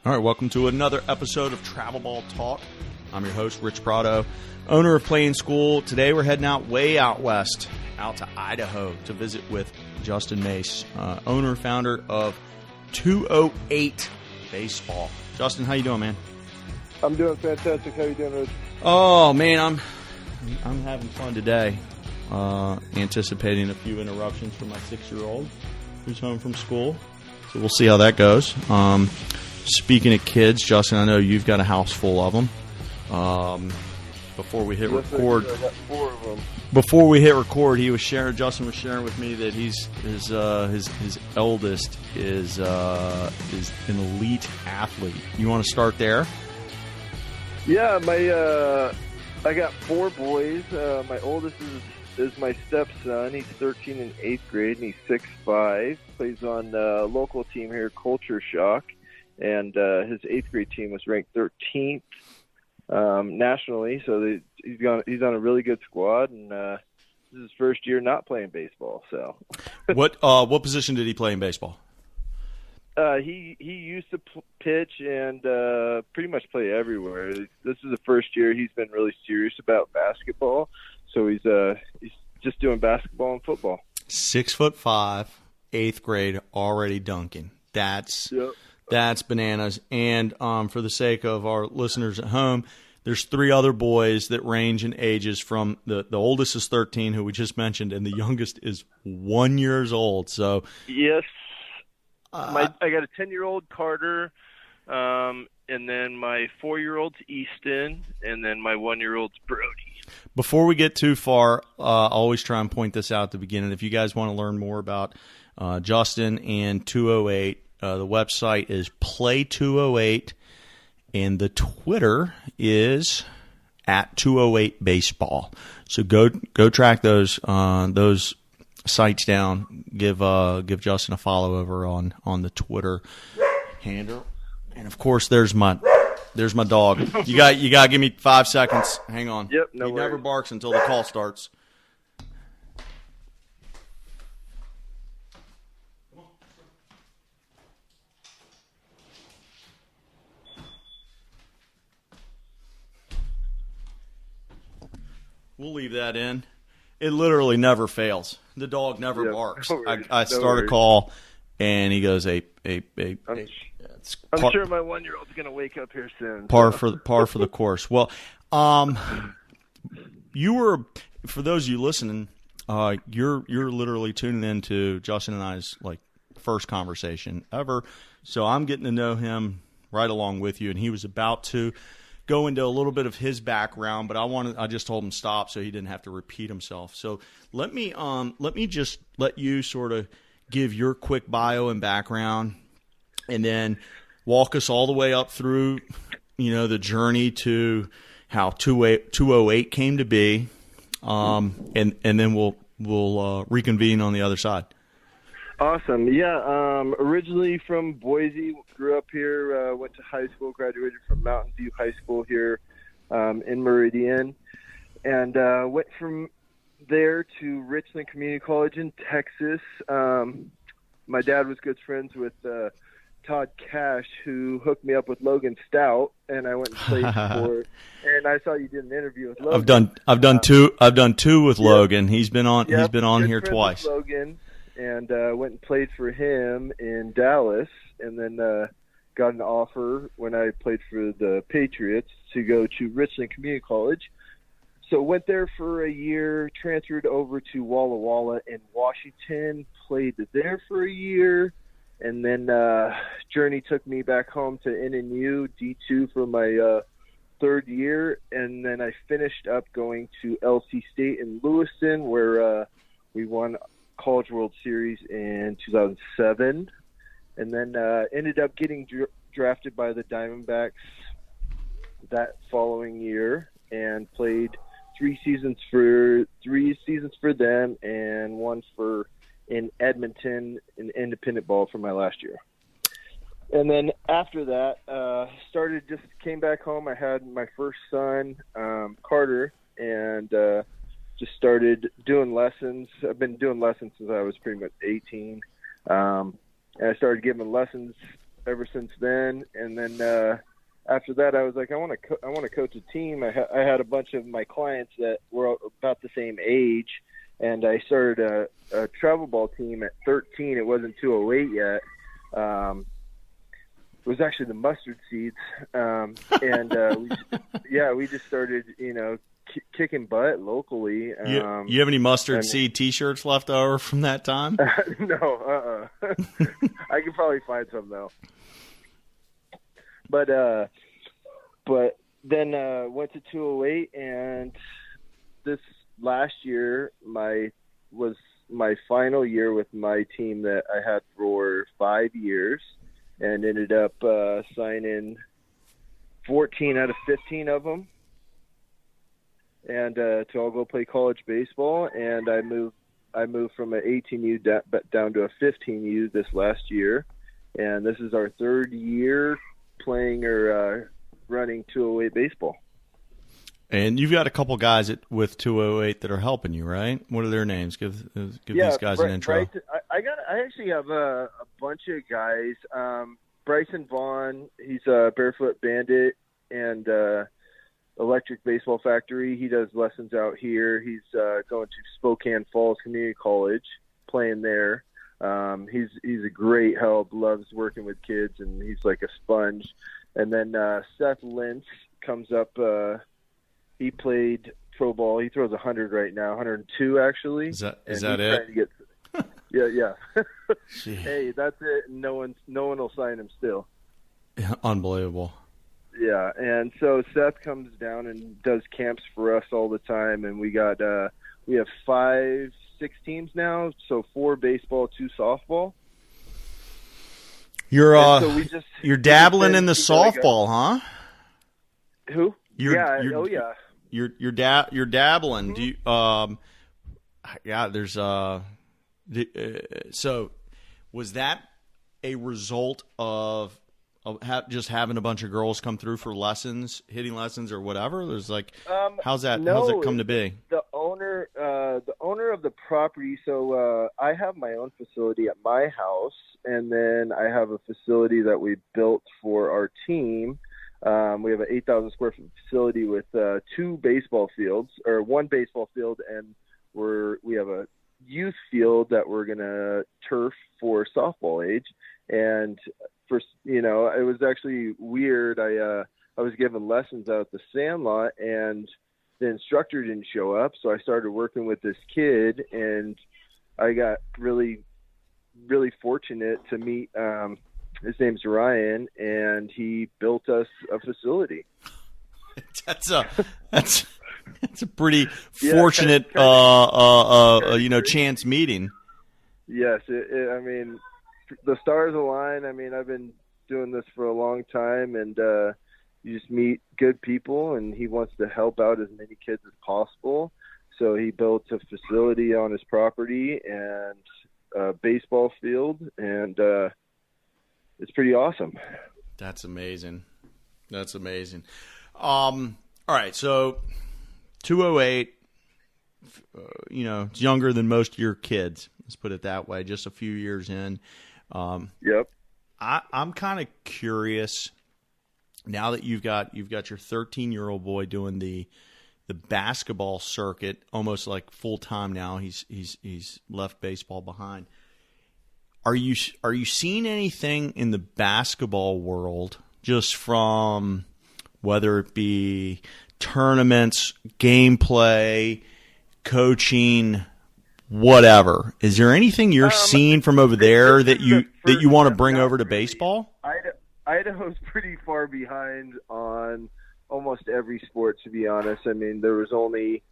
All right, welcome to another episode of Travel Ball Talk. I'm your host, Rich Prado, owner of Play in School. Today we're heading out way out west, out to Idaho to visit with Justin Mace, owner, founder of 208 Baseball. Justin, how you doing, man? I'm doing fantastic. How you doing, Rich? Oh, man, I'm having fun today. Anticipating a few interruptions from my 6-year-old who's home from school. So we'll see how that goes. Speaking of kids, Justin, I know you've got a house full of them. Before we hit record, I got 4 of them. Justin was sharing with me that his eldest is an elite athlete. You want to start there? Yeah, I got 4 boys. My oldest is my stepson. He's 13 in 8th grade, and he's 6'5". Plays on a local team here, Culture Shock. And his 8th grade team was ranked 13th nationally, so he's on a really good squad, and this is his first year not playing baseball. So, what position did he play in baseball? He used to pitch and pretty much play everywhere. This is the first year he's been really serious about basketball, so he's just doing basketball and football. 6'5", 8th grade, already dunking. That's bananas. And for the sake of our listeners at home, there's 3 other boys that range in ages from the oldest is 13, who we just mentioned, and the youngest is 1 year old. So yes, I got a 10-year-old Carter, and then my 4-year-old's Easton, and then my 1-year-old's Brody. Before we get too far, always try and point this out at the beginning. If you guys want to learn more about Justin and 208, the website is Play208, and the Twitter is at 208 Baseball. So go track those sites down. Give Justin a follow over on the Twitter handle. And of course, there's my dog. You got to give me 5 seconds. Hang on. Yep, no He worries. never barks until the call starts. We'll leave that in. It literally never fails. The dog never barks. I start a call, and he goes, I'm sure my 1-year-old's going to wake up here soon. Par for the course. Well, you were, for those of you listening, you're literally tuning into Justin and I's first conversation ever. So I'm getting to know him right along with you, and he was about to go into a little bit of his background, but I just told him stop so he didn't have to repeat himself. So let me just let you sort of give your quick bio and background, and then walk us all the way up through, the journey to how 208 came to be, and then we'll reconvene on the other side. Awesome. Yeah, originally from Boise, grew up here, went to high school, graduated from Mountain View High School here in Meridian, and went from there to Richland Community College in Texas. My dad was good friends with Todd Cash, who hooked me up with Logan Stout, and I went and played for. And I saw you did an interview with Logan. I've done two with Logan. He's been on here twice. Logan. And went and played for him in Dallas, and then got an offer when I played for the Patriots to go to Richland Community College. So went there for a year, transferred over to Walla Walla in Washington, played there for a year, and then journey took me back home to NNU D2 for my 3rd year, and then I finished up going to LC State in Lewiston, where we won College World Series in 2007, and then ended up getting drafted by the Diamondbacks that following year, and played 3 seasons for them and 1 in Edmonton in independent ball for my last year. And then after that, came back home. I had my first son, Carter, and just started doing lessons. I've been doing lessons since I was pretty much 18. And I started giving lessons ever since then. And then after that, I was like, I want to coach a team. I had a bunch of my clients that were about the same age, and I started a travel ball team at 13. It wasn't 208 yet. It was actually the mustard seeds, and we just started, kicking butt locally. You have any mustard seed T-shirts left over from that time? No, I could probably find some though. But then went to 208, and this last year was my final year with my team that I had for 5 years, and ended up signing 14 out of 15 of them, and to all go play college baseball. And I moved from an 18U down to a 15U this last year, and this is our third year playing or running 208 baseball. And you've got a couple guys with 208 that are helping you, right? What are their names? Give these guys an intro. I actually have a bunch of guys. Bryson Vaughn, he's a Barefoot Bandit and Electric Baseball Factory. He does lessons out here. He's going to Spokane Falls Community College, playing there. He's a great help, loves working with kids, and he's like a sponge. And then Seth Lentz comes up. He played pro ball. He throws 100 right now, 102 actually. Is that it? Yeah. Hey, that's it. No one will sign him still. Unbelievable. Yeah, and so Seth comes down and does camps for us all the time, and we have 5-6 teams now, so 4 baseball, 2 softball. You're dabbling in the softball, huh? Who? Yeah. You're dabbling. Mm-hmm. Do you? There's so was that a result of just having a bunch of girls come through for lessons, hitting lessons, or whatever? There's how's that come to be? The owner of the property. So I have my own facility at my house, and then I have a facility that we built for our team. We have an 8,000 square foot facility with 2 baseball fields, or 1 baseball field, and we have a youth field that we're gonna turf for softball age. And it was actually weird. I was given lessons out at the Sandlot, and the instructor didn't show up, so I started working with this kid, and I got really, really fortunate to meet. His name's Ryan, and he built us a facility. That's a pretty fortunate, chance meeting. Yes, I mean, the stars align. I mean, I've been doing this for a long time, and you just meet good people, and he wants to help out as many kids as possible. So he built a facility on his property and a baseball field, and it's pretty awesome. That's amazing. All right, so 208, it's younger than most of your kids. Let's put it that way. Just a few years in. Yep. I'm kind of curious now that you've got your 13-year-old boy doing the basketball circuit almost like full time now. He's left baseball behind. Are you seeing anything in the basketball world, just from whether it be tournaments, gameplay, coaching, whatever? Is there anything you're seeing from over there that you want to bring over to baseball? Idaho's pretty far behind on almost every sport, to be honest. I mean, there was only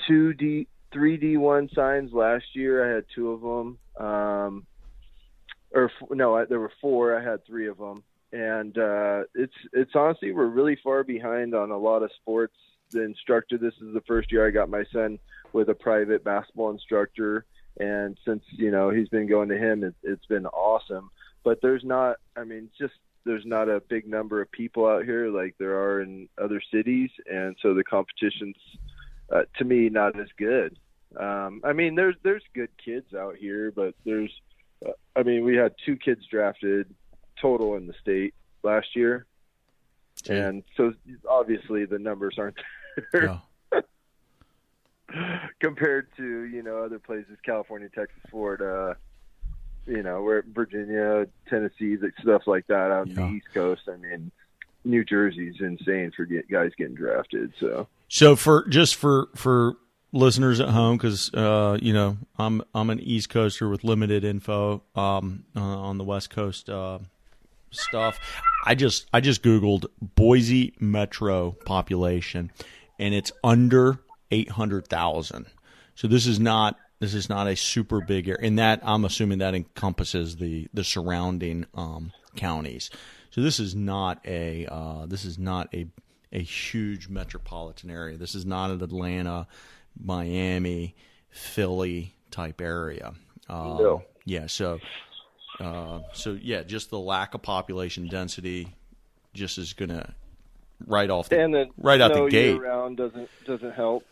3 D1 signs last year. I had 2 of them. There were 4. I had 3 of them. And it's honestly, we're really far behind on a lot of sports. The instructor, this is the first year I got my son with a private basketball instructor, and since he's been going to him, it's been awesome. But there's not a big number of people out here like there are in other cities, and so the competition's to me not as good. There's good kids out here, but we had 2 kids drafted total in the state last year. Gee. And so obviously the numbers aren't there compared to, other places, California, Texas, Florida, where Virginia, Tennessee, stuff like that out on the East Coast. I mean, New Jersey's insane for guys getting drafted. So for listeners at home, because I'm an East Coaster with limited info on the West Coast stuff. I just Googled Boise metro population, and it's under 800,000. So this is not a super big area, and that I'm assuming that encompasses the surrounding counties. So this is not a huge metropolitan area. This is not an Atlanta, Miami, Philly type area. No. Yeah. So yeah, just the lack of population density just is gonna right out the gate. Year round doesn't help.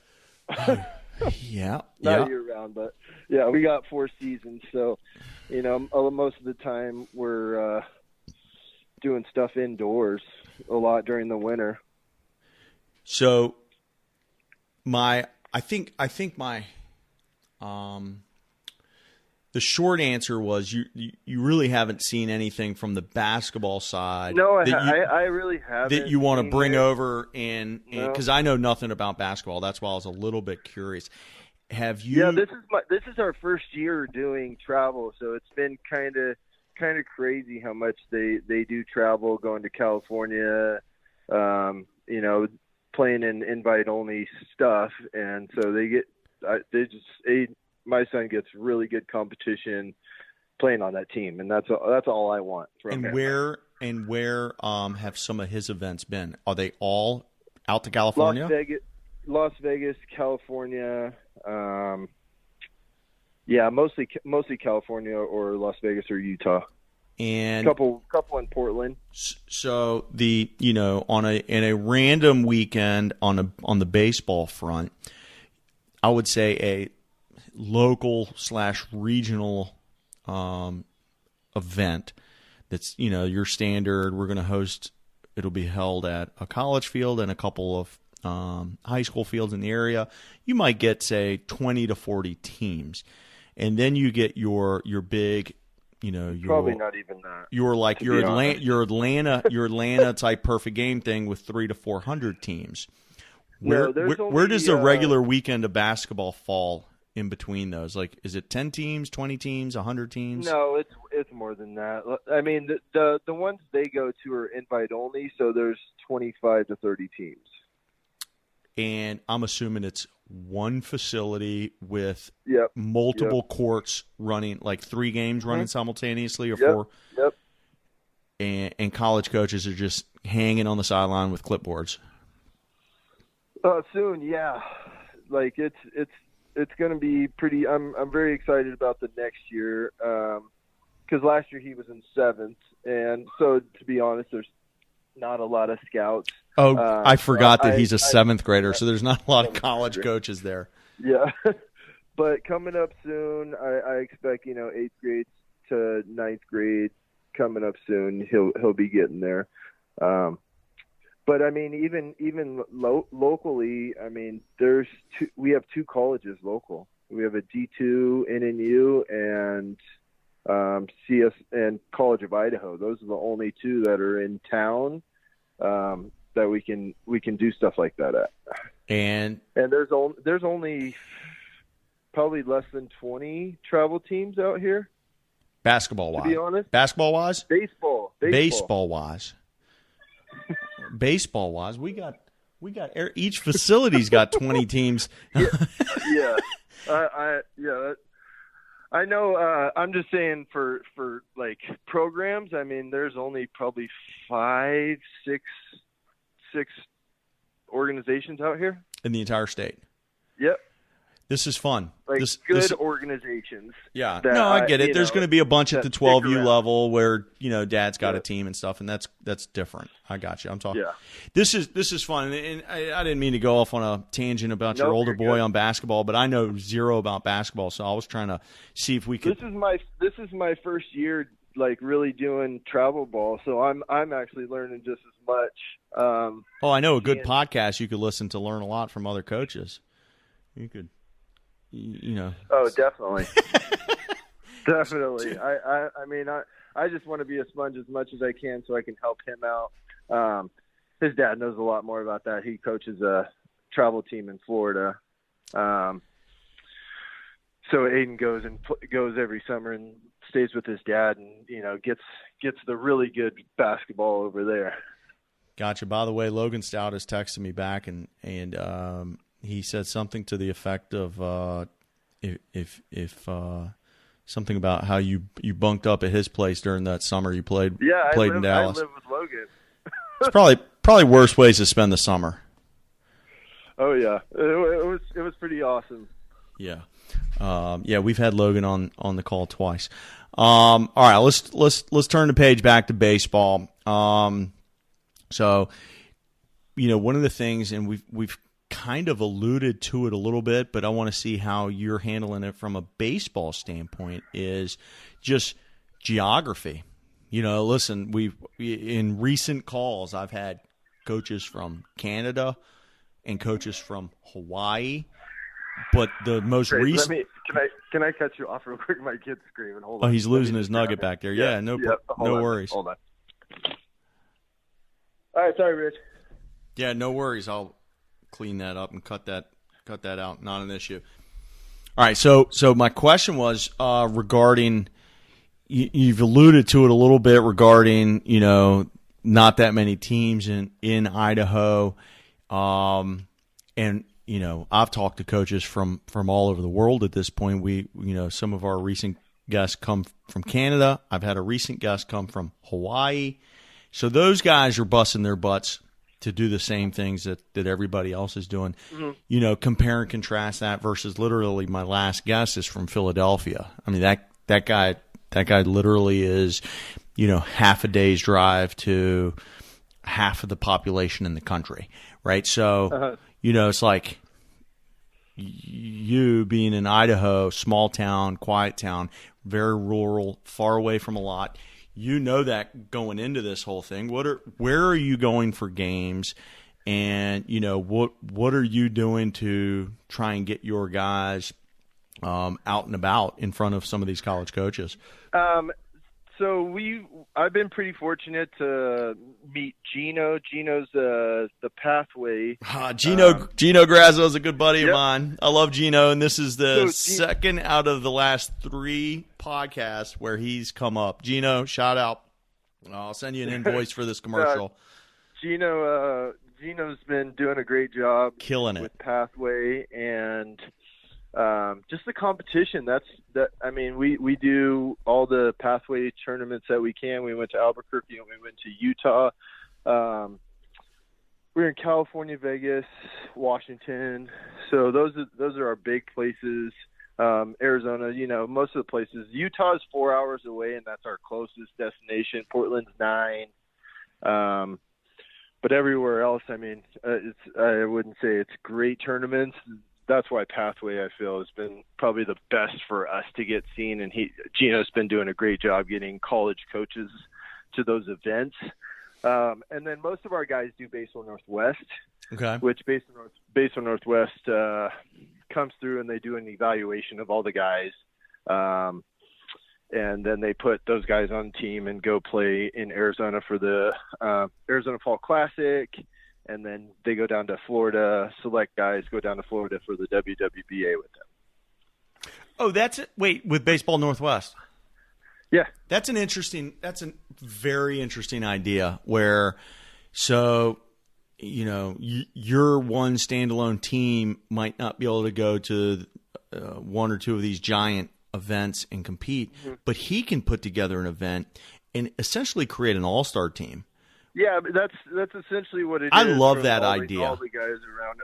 Yeah. Not year round, but yeah, we got 4 seasons, so most of the time we're doing stuff indoors a lot during the winter. So I think my the short answer was you really haven't seen anything from the basketball side. No, I really haven't. That you want to bring over and because I know nothing about basketball. That's why I was a little bit curious. Have you? Yeah, this is our first year doing travel, so it's been kind of crazy how much they do travel, going to California, playing in invite only stuff, and so my son gets really good competition playing on that team, and that's all I want from him. Where have some of his events been? Are they all out to California? Las Vegas, California. Yeah, mostly California or Las Vegas or Utah. And couple in Portland. So in a random weekend on the baseball front, I would say a local / regional event that's your standard. We're going to host. It'll be held at a college field and a couple of high school fields in the area. You might get say 20 to 40 teams, and then you get your big. Probably not even that. Your Atlanta type perfect game thing with 300 to 400 teams. Where does the regular weekend of basketball fall in between those? Like, is it 10 teams, 20 teams, 100 teams? No, it's more than that. I mean, the ones they go to are invite only, so there's 25 to 30 teams. And I'm assuming it's one facility with multiple courts running, like 3 games running simultaneously or 4. Yep. And college coaches are just hanging on the sideline with clipboards. Soon, yeah. Like it's going to be pretty. I'm very excited about the next year because last year he was in 7th, and so to be honest, there's not a lot of scouts. Oh, I forgot that he's a 7th grader, so there's not a lot of college coaches there. Yeah, but coming up soon, I expect 8th grade to 9th grade coming up soon. He'll be getting there. But I mean, even locally, I mean, we have 2 colleges local. We have a D2 NNU and CS and College of Idaho. Those are the only 2 that are in town that we can do stuff like that at. And there's only probably less than 20 travel teams out here. Basketball wise, to be honest. Basketball wise, baseball wise. Baseball wise, we got each facility's got 20 teams. Yeah. I know. I'm just saying for like programs. I mean, there's only probably 5, 6 organizations out here in the entire state. Yep. This is fun. Like good organizations. Yeah. No, I get it. There's going to be a bunch at the 12U level where, dad's got a team and stuff, and that's different. I got you. I'm talking. Yeah. This is fun. And I didn't mean to go off on a tangent about your older boy on basketball, but I know zero about basketball, so I was trying to see if we could. This is my first year like really doing travel ball, so I'm actually learning just as much. I know a good podcast you could listen to learn a lot from other coaches. You could, you know. Oh, definitely. Definitely. I mean, I just want to be a sponge as much as I can so I can help him out. His dad knows a lot more about that. He coaches a travel team in Florida. So Aiden goes every summer and stays with his dad, and gets the really good basketball over there. Gotcha. By the way, Logan Stout has texted me back, and he said something to the effect of if something about how you bunked up at his place during that summer you played in Dallas. I live with Logan. It's probably worse ways to spend the summer. Oh yeah, it was pretty awesome. Yeah. We've had Logan on the call twice. All right, let's turn the page back to baseball. So, one of the things, and we've kind of alluded to it a little bit, but I want to see how you're handling it from a baseball standpoint, is just geography. Listen, in recent calls, I've had coaches from Canada and coaches from Hawaii. But the most recent. Can I cut you off real quick? My kid's screaming. Hold on. Oh, he's losing his nugget back there. Yeah, no worries. Hold on. All right, sorry, Rich. Yeah, no worries. I'll clean that up and cut that out. Not an issue. All right, so my question was regarding. You've alluded to it a little bit regarding not that many teams in Idaho, and. I've talked to coaches from all over the world at this point. Some of our recent guests come from Canada. I've had a recent guest come from Hawaii. So those guys are busting their butts to do the same things that everybody else is doing. Mm-hmm. Compare and contrast that versus literally my last guest is from Philadelphia. I mean, that guy literally is, half a day's drive to half of the population in the country, right? So, it's like you being in Idaho, small town, quiet town, very rural, far away from a lot. That going into this whole thing. Where are you going for games, and what are you doing to try and get your guys out and about in front of some of these college coaches? So I've been pretty fortunate to meet Gino. Gino's the pathway. Gino Grazzo is a good buddy of mine. I love Gino, and this is the second out of the last 3 podcasts where he's come up. Gino, shout out. I'll send you an invoice for this commercial. Gino's been doing a great job, killing it with Pathway, and just the competition. We do all the Pathway tournaments that we can. We went to Albuquerque and we went to Utah. We're in California, Vegas, Washington. So those are our big places. Arizona, most of the places. Utah is 4 hours away, and that's our closest destination. Portland's 9. But everywhere else, I wouldn't say it's great tournaments. That's why Pathway, I feel, has been probably the best for us to get seen. And Gino's been doing a great job getting college coaches to those events. And then most of our guys do Baseball Northwest, which Baseball Northwest comes through and they do an evaluation of all the guys. And then they put those guys on the team and go play in Arizona for the Arizona Fall Classic. And then they go down to Florida. Select guys go down to Florida for the WWBA with them. Oh, that's it. Wait, with Baseball Northwest. Yeah. That's a very interesting idea where, your one standalone team might not be able to go to one or two of these giant events and compete, but he can put together an event and essentially create an all-star team. Yeah, but that's essentially what it is. I love that idea. All the guys around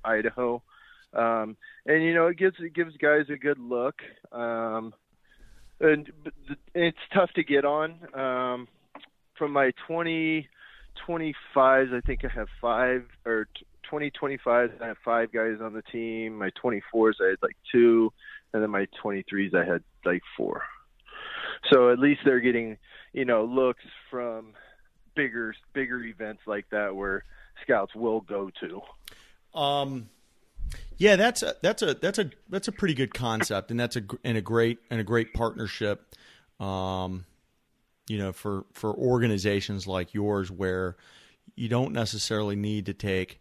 Idaho, and it gives guys a good look, and it's tough to get on. From my 2025s, I think I have 5, or 2025s, I have 5 guys on the team. My 24s, I had 2, and then my 23s, I had 4. So at least they're getting, looks from bigger events like that where scouts will go to. Yeah, that's a pretty good concept, and that's a great partnership. For organizations like yours where you don't necessarily need to take,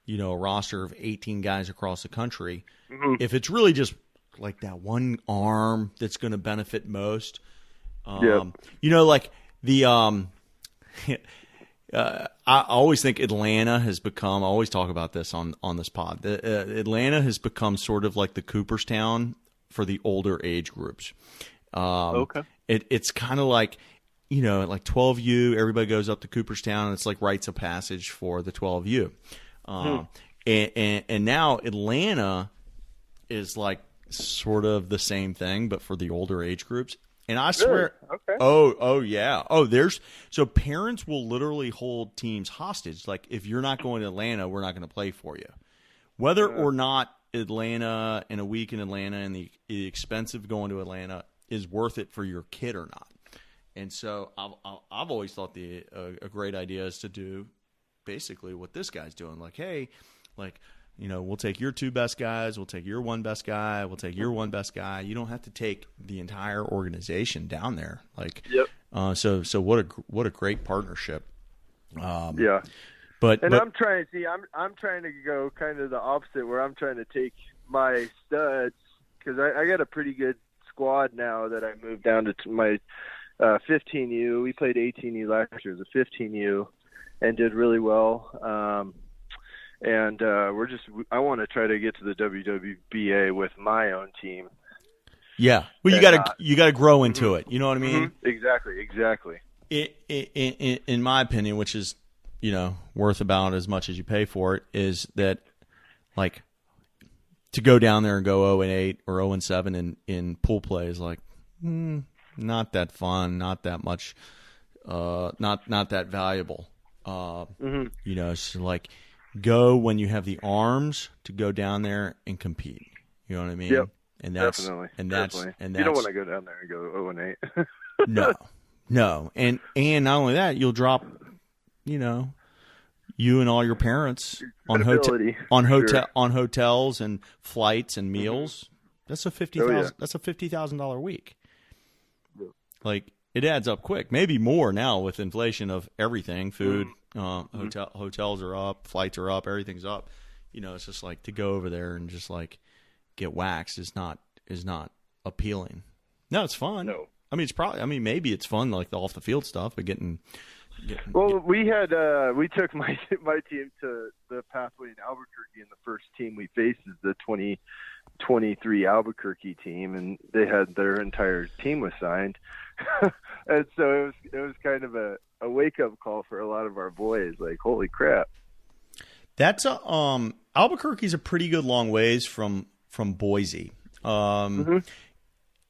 a roster of 18 guys across the country. Mm-hmm. If it's really just like that one arm that's going to benefit most. Yep. Like the I always think Atlanta has become. I always talk about this on this pod. Atlanta has become sort of like the Cooperstown for the older age groups. Okay. It's kind of like, like 12U. Everybody goes up to Cooperstown, and it's like rites of passage for the 12U. And now Atlanta is like sort of the same thing, but for the older age groups. And I swear, okay. Oh yeah. So parents will literally hold teams hostage. Like, if you're not going to Atlanta, we're not going to play for you. Whether or not Atlanta and a week in Atlanta and the expense of going to Atlanta is worth it for your kid or not. And so I've always thought a great idea is to do basically what this guy's doing. Like, hey, we'll take your 2 best guys. We'll take your 1 best guy. We'll take your 1 best guy. You don't have to take the entire organization down there. Yep. So what a great partnership. Yeah. But I'm trying to go kind of the opposite, where I'm trying to take my studs, because I got a pretty good squad now that I moved down to my 15U. We played 18U last year as a 15U and did really well. And I want to try to get to the WWBA with my own team. Yeah, well, you got to grow into it. You know what I mean? Mm-hmm. Exactly. In my opinion, which is worth about as much as you pay for it, is that like to go down there and go 0-8 or 0-7 in pool play is like not that fun, not that much, not that valuable. So like, go when you have the arms to go down there and compete. You know what I mean? Yep. And that's definitely. And you don't want to go down there and go 0-8. No. And not only that, you'll drop, you and all your parents on hotels and flights and meals. That's a $50,000. That's a $50,000 a week. Yep. Like, it adds up quick. Maybe more now with inflation of everything, food. Hotels are up, flights are up, everything's up. It's just like to go over there and just like get waxed is not appealing. No, it's fun. No. I mean, maybe it's fun, like the off the field stuff, but we took my team to the pathway in Albuquerque, and the first team we faced is the 2023 Albuquerque team, and they had their entire team was signed. And so it was kind of a wake up call for a lot of our boys. Like, holy crap! That's Albuquerque's a pretty good long ways from Boise.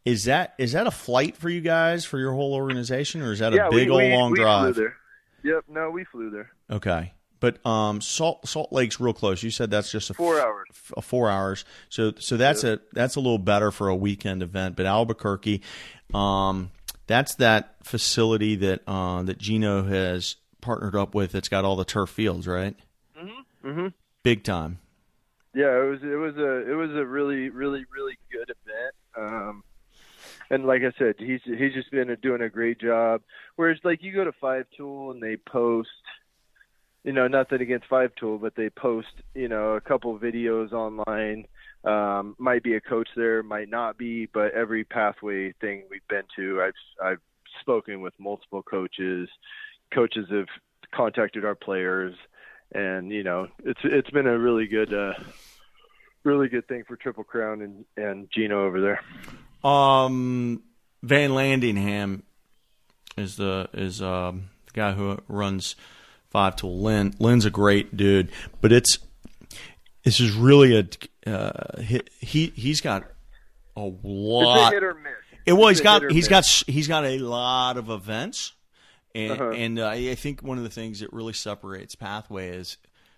Is that a flight for you guys, for your whole organization, or is that a big old long drive? Flew there. Yep, no, we flew there. Okay, but Salt Lake's real close. You said that's just 4 hours. 4 hours. So that's a little better for a weekend event. But Albuquerque, that's that facility that Gino has partnered up with. It's got all the turf fields, right? Mm-hmm. Big time. Yeah, it was a really, really, really good event. And like I said, he's just been doing a great job. Whereas, like, you go to 5-Tool and they post, nothing against 5-Tool, but they post, a couple videos online. Might be a coach there, might not be, but every pathway thing we've been to, I've spoken with multiple coaches. Coaches have contacted our players, and it's been a really good thing for Triple Crown and Gino over there. Van Landingham is the guy who runs 5-Tool. Lynn's a great dude, but this is really he's got a lot. It's a hit or miss. He's got a lot of events, and I think one of the things that really separates Pathway is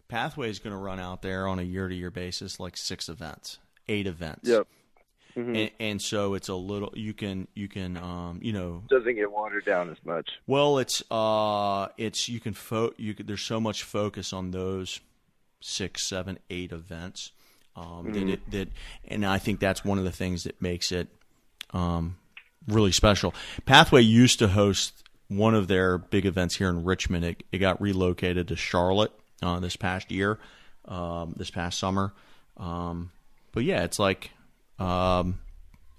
going to run out there on a year-to-year basis like 6 events, 8 events. Yep. and so it's a little you can doesn't get watered down as much. Well, it's there's so much focus on those 6, 7, 8 events and I think that's one of the things that makes it really special. Pathway used to host one of their big events here in Richmond. It got relocated to Charlotte this past year, this past summer. But yeah, it's like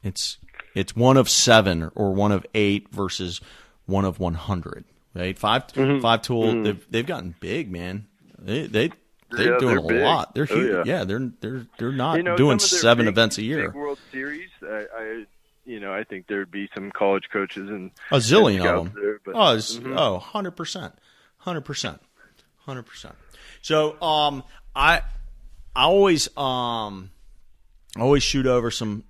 it's one of 7 or one of 8 versus one of 100. Right, five tool. They've gotten big, man. They're doing a big. lot. They're huge. Oh, yeah. They're not doing 7 events a year. Big World Series. I think there'd be some college coaches and a zillion of them. There, but, 100%. So I always shoot over some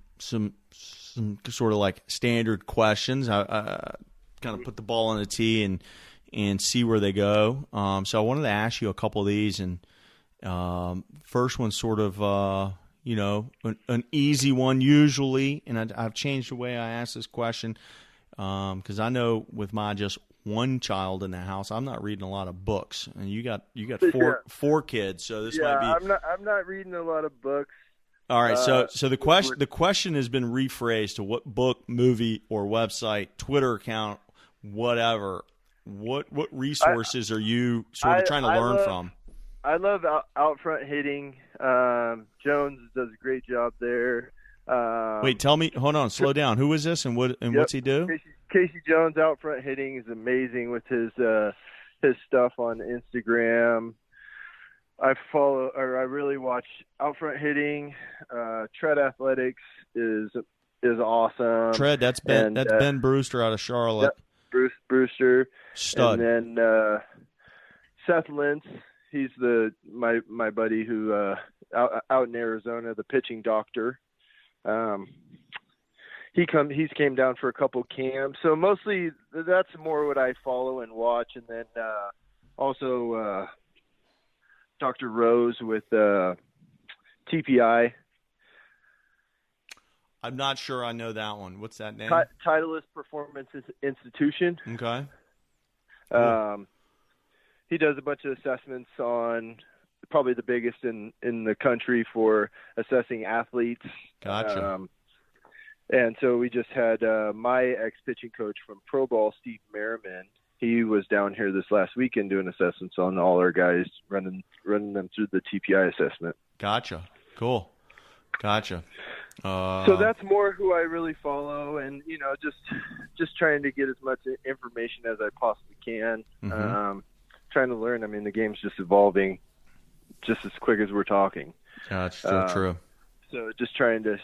sort of like standard questions. I kind of put the ball on the tee and see where they go. So I wanted to ask you a couple of these, and first one's sort of an easy one usually, and I've changed the way I ask this question because I know with my just one child in the house, I'm not reading a lot of books, and you got four kids, so this might be. I'm not reading a lot of books. All right, so the question has been rephrased to what book, movie, or website, Twitter account, whatever. What resources are you sort of trying to learn from? I love out front hitting. Jones does a great job there. Wait, tell me. Hold on, slow down. Who is this, and what's he do? Casey Jones out front hitting is amazing with his stuff on Instagram. I really watch out front hitting. Tread Athletics is awesome. Tread, that's Ben Brewster out of Charlotte. Yep, Brewster. Stud. And then Seth Lentz, he's my buddy who out in Arizona, the pitching doctor. He's came down for a couple camps. So mostly that's more what I follow and watch, and then also Dr. Rose with TPI. I'm not sure I know that one. What's that name? Titleist Performance Institution. Okay. He does a bunch of assessments on probably the biggest in the country for assessing athletes. Gotcha. And so we just had my ex-pitching coach from Pro Ball, Steve Merriman. He was down here this last weekend doing assessments on all our guys, running them through the TPI assessment. Gotcha. Cool. Gotcha. So that's more who I really follow, and just trying to get as much information as I possibly can. Trying to learn. I mean, the game's just evolving, just as quick as we're talking. That's still true. So just trying to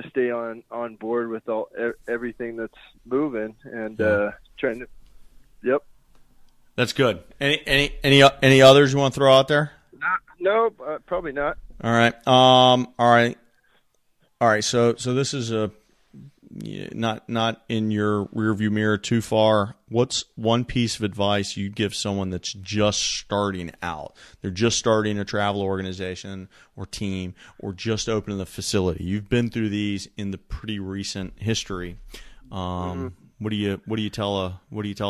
stay on board with everything that's moving, and trying to. Yep. That's good. Any others you want to throw out there? No, probably not. All right. All right. So this is not in your rearview mirror too far. What's one piece of advice you'd give someone that's just starting out? They're just starting a travel organization or team, or just opening the facility. You've been through these in the pretty recent history. What do you tell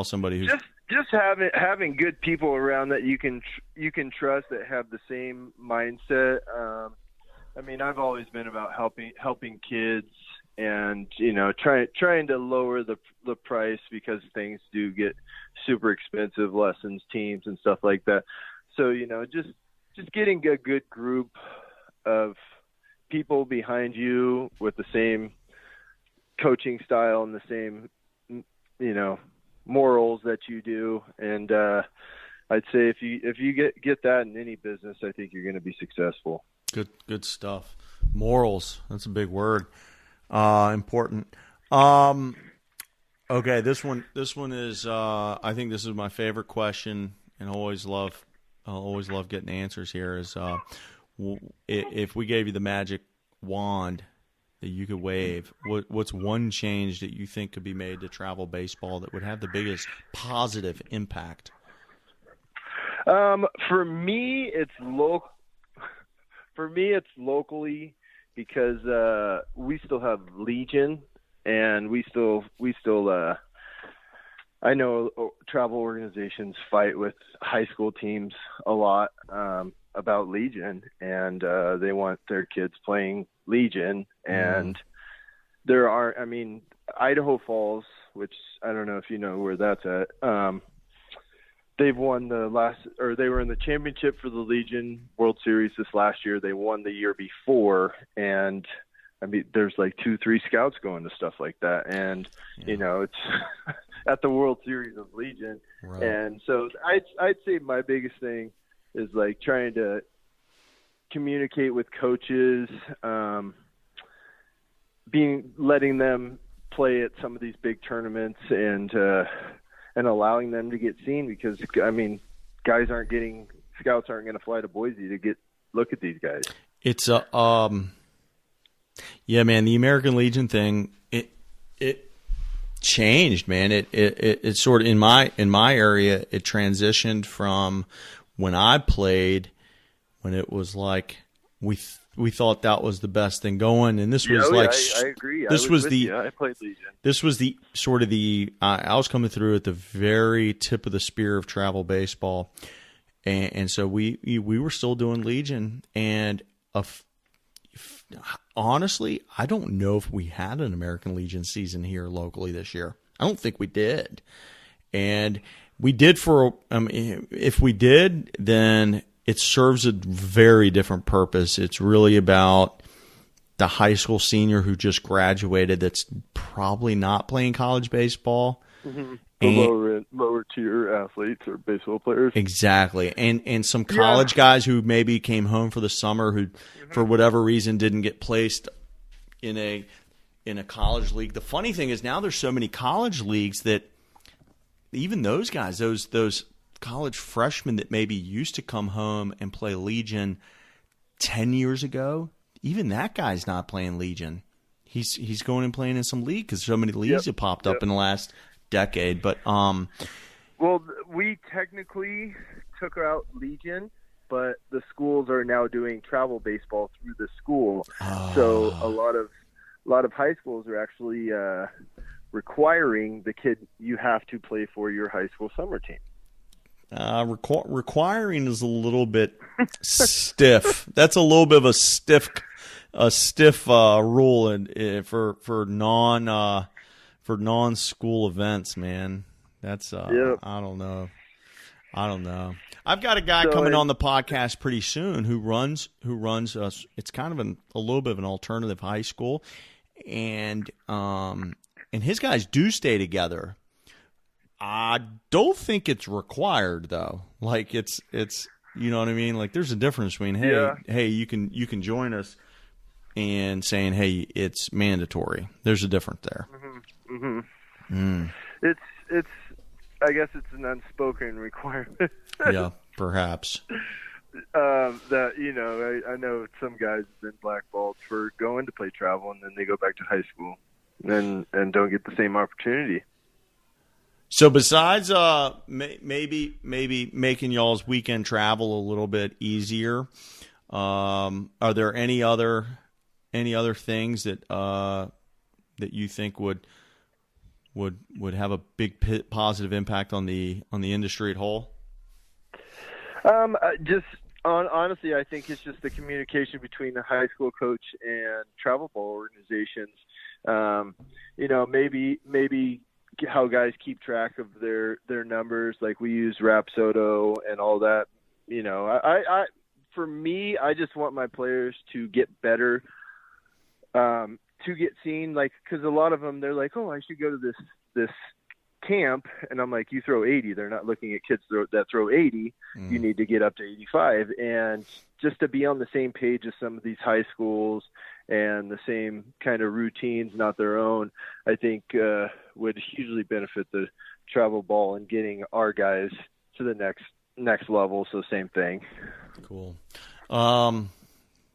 somebody who's just having good people around that you can trust, that have the same mindset. I mean, I've always been about helping kids, and trying to lower the price because things do get super expensive, lessons, teams, and stuff like that. So just getting a good group of people behind you with the same coaching style and the same morals that you do, and I'd say if you get that in any business, I think you're going to be successful. Good stuff. Morals, that's a big word. Important. Okay, this one is I think this is my favorite question, and I always love getting answers here. Is if we gave you the magic wand that you could wave, what's one change that you think could be made to travel baseball that would have the biggest positive impact? For me, it's locally. because we still have Legion, and we still I know travel organizations fight with high school teams a lot about Legion, and they want their kids playing Legion. And there are, I mean, Idaho Falls, which I don't know if you know where that's at. They've won they were in the championship for the Legion World Series this last year. They won the year before, and I mean, there's like 2-3 scouts going to stuff like that, and you know, it's at the World Series of Legion. Right. And so I'd say my biggest thing is like trying to communicate with coaches, letting them play at some of these big tournaments, and allowing them to get seen, because I mean, scouts aren't going to fly to Boise to look at these guys. It's yeah, man, the American Legion thing, it changed, man. It sort of in my area, it transitioned from when I played, when it was like we thought that was the best thing going, and this was I agree. I played Legion. This was the sort of I was coming through at the very tip of the spear of travel baseball, and so we were still doing Legion, and honestly, I don't know if we had an American Legion season here locally this year. I don't think we did, and we did if we did, then it serves a very different purpose. It's really about the high school senior who just graduated that's probably not playing college baseball. Mm-hmm. The lower tier athletes or baseball players. Exactly. And some college guys who maybe came home for the summer who, for whatever reason, didn't get placed in a college league. The funny thing is now there's so many college leagues that even those guys, those college freshmen that maybe used to come home and play Legion 10 years ago, even that guy's not playing Legion. He's going and playing in some league because so many leagues have popped up in the last decade. But well, we technically took out Legion, but the schools are now doing travel baseball through the school. So a lot of high schools are actually requiring the kid, you have to play for your high school summer team. Requiring is a little bit stiff. That's a little bit of a stiff rule for non-school events, man. That's I don't know. I've got a guy coming on the podcast pretty soon who runs it's kind of a little bit of an alternative high school, and his guys do stay together. I don't think it's required though. Like it's you know what I mean? Like there's a difference between hey, you can join us and saying, hey, it's mandatory. There's a difference there. Mm-hmm. Mm-hmm. It's I guess it's an unspoken requirement. Yeah, perhaps. That, you know, I know some guys have been blackballed for going to play travel, and then they go back to high school and don't get the same opportunity. So besides maybe making y'all's weekend travel a little bit easier, are there any other things that you think would have a big positive impact on the industry at whole? Honestly, I think it's just the communication between the high school coach and travel ball organizations. You know, maybe how guys keep track of their numbers, like we use Rapsodo and all that. You know, I for me, I just want my players to get better, to get seen, like, because a lot of them, they're like, oh, I should go to this camp, and I'm like, you throw 80. They're not looking at kids that throw 80. You need to get up to 85, and just to be on the same page as some of these high schools and the same kind of routines, not their own, I think would hugely benefit the travel ball and getting our guys to the next level. So same thing. Cool.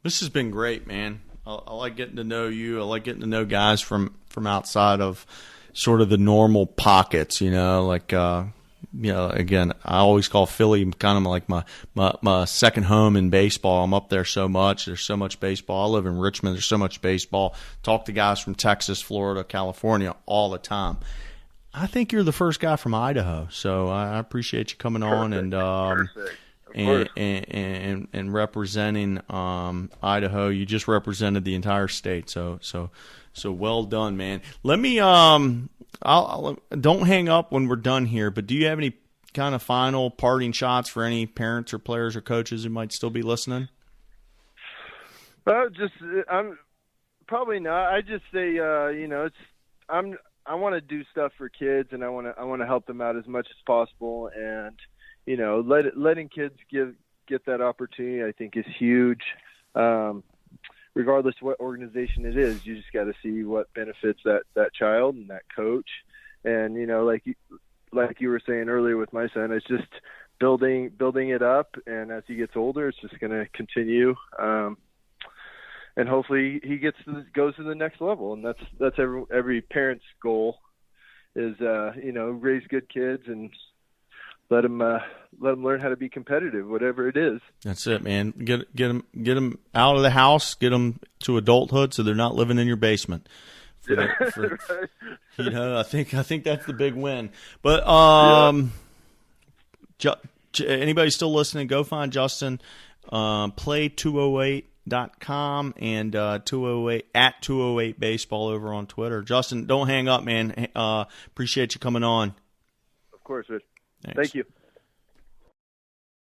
This has been great, man. I like getting to know you. I like getting to know guys from outside of sort of the normal pockets, you know, like again, I always call Philly kind of like my second home in baseball. I'm up there so much. There's so much baseball. I live in Richmond. There's so much baseball. Talk to guys from Texas, Florida, California all the time. I think you're the first guy from Idaho, so I appreciate you coming on and representing Idaho. You just represented the entire state, so well done, man. Let me I'll don't hang up when we're done here, but do you have any kind of final parting shots for any parents or players or coaches who might still be listening? I'm probably not. I just say I want to do stuff for kids, and I want to help them out as much as possible, and letting kids get that opportunity, I think, is huge. Regardless of what organization it is, you just got to see what benefits that child and that coach. And like you were saying earlier with my son, it's just building it up, and as he gets older, it's just going to continue. And hopefully he goes to the next level, and that's every parent's goal is raise good kids and let them learn how to be competitive, whatever it is. That's it, man. Get them out of the house, get them to adulthood, so they're not living in your basement. Right. I think that's the big win. But anybody still listening, go find Justin. Play208.com and 208 at 208 baseball over on Twitter. Justin, don't hang up, man. Appreciate you coming on. Of course, Rich. Thanks. Thank you.